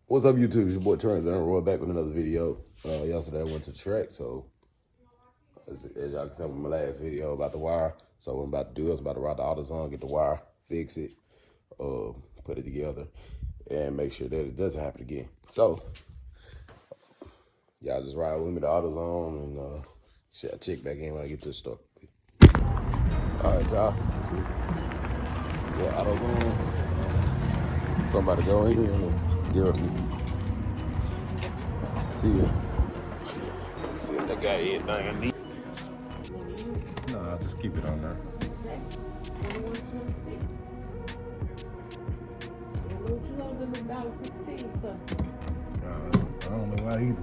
What's up, YouTube? It's your boy Trans, and I'm Roy back with another video. Yesterday I went to the track, so as y'all can see from my last video about the wire. So what I'm about to do is I'm about to ride the AutoZone, get the wire, fix it, put it together, and make sure that it doesn't happen again. So y'all just ride with me to AutoZone, and I'll check back in when I get to the store. All right, y'all. Yeah, AutoZone. Somebody go in here and give it. See ya. See if they got anything I need. No, I'll just keep it on there. I don't know why either.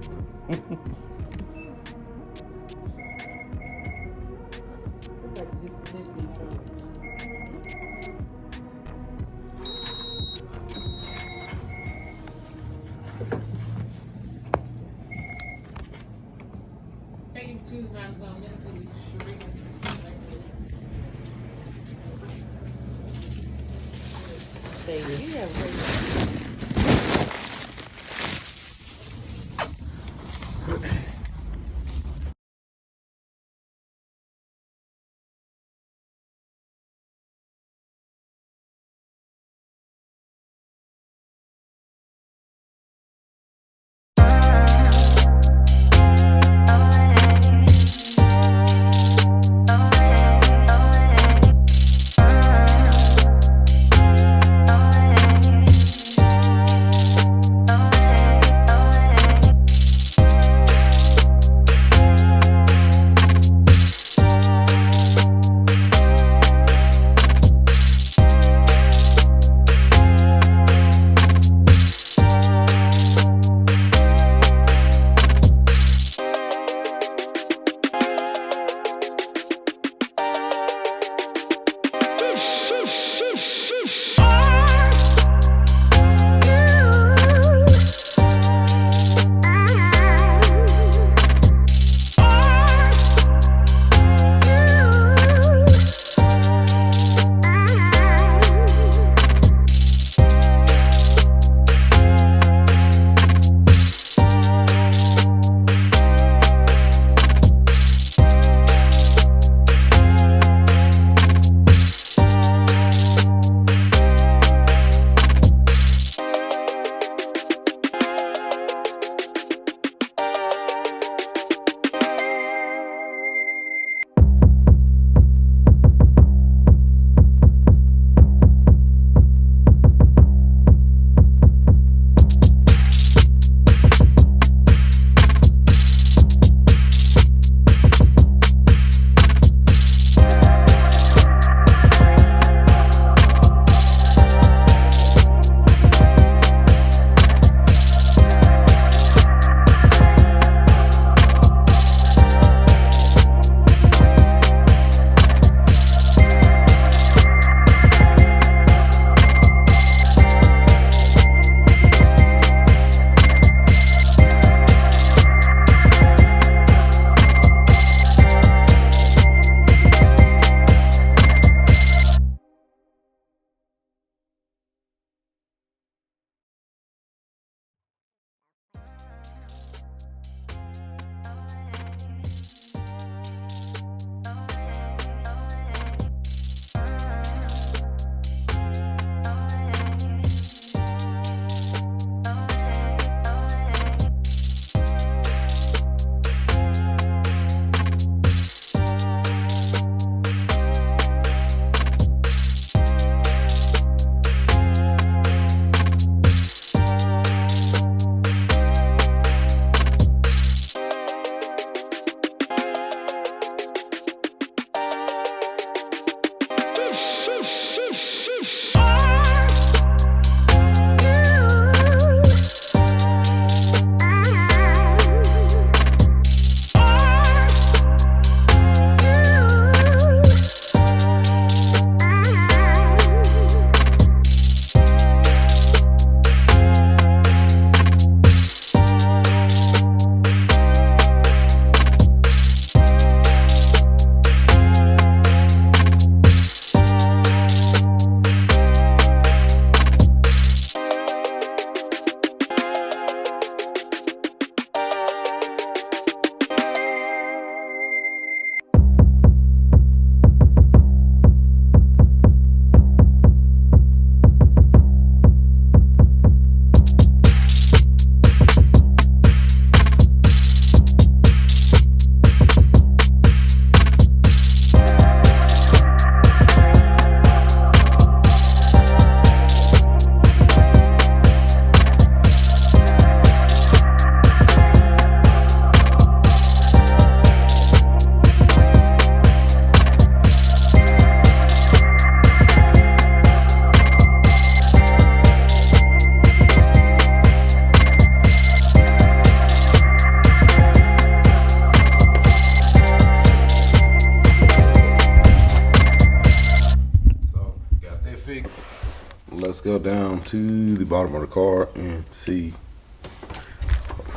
go down to the bottom of the car and see.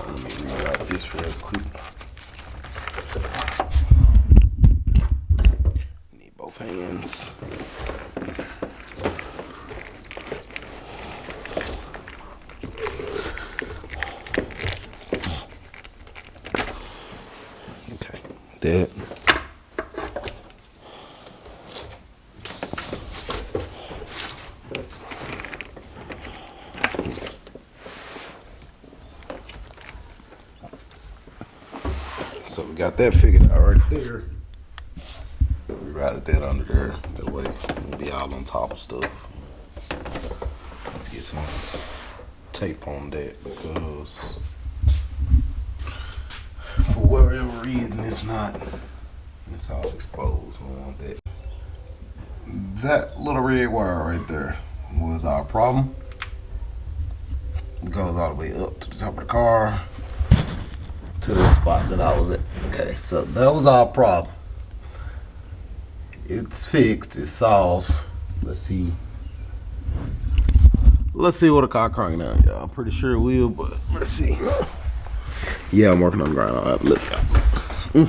Let me reroute this real quick. Need both hands. Okay, that. So we got that figured out right there. We routed that under there. That way we'll be all on top of stuff. Let's get some tape on that because for whatever reason it's all exposed. We don't want that. That little red wire right there was our problem. It goes all the way up to the top of the car. To the spot that I was at. Okay, so that was our problem. It's fixed, it's solved. Let's see what a car crank now, y'all. I'm pretty sure it will, but let's see. Yeah, I'm working on the ground. I'll have to lift it out.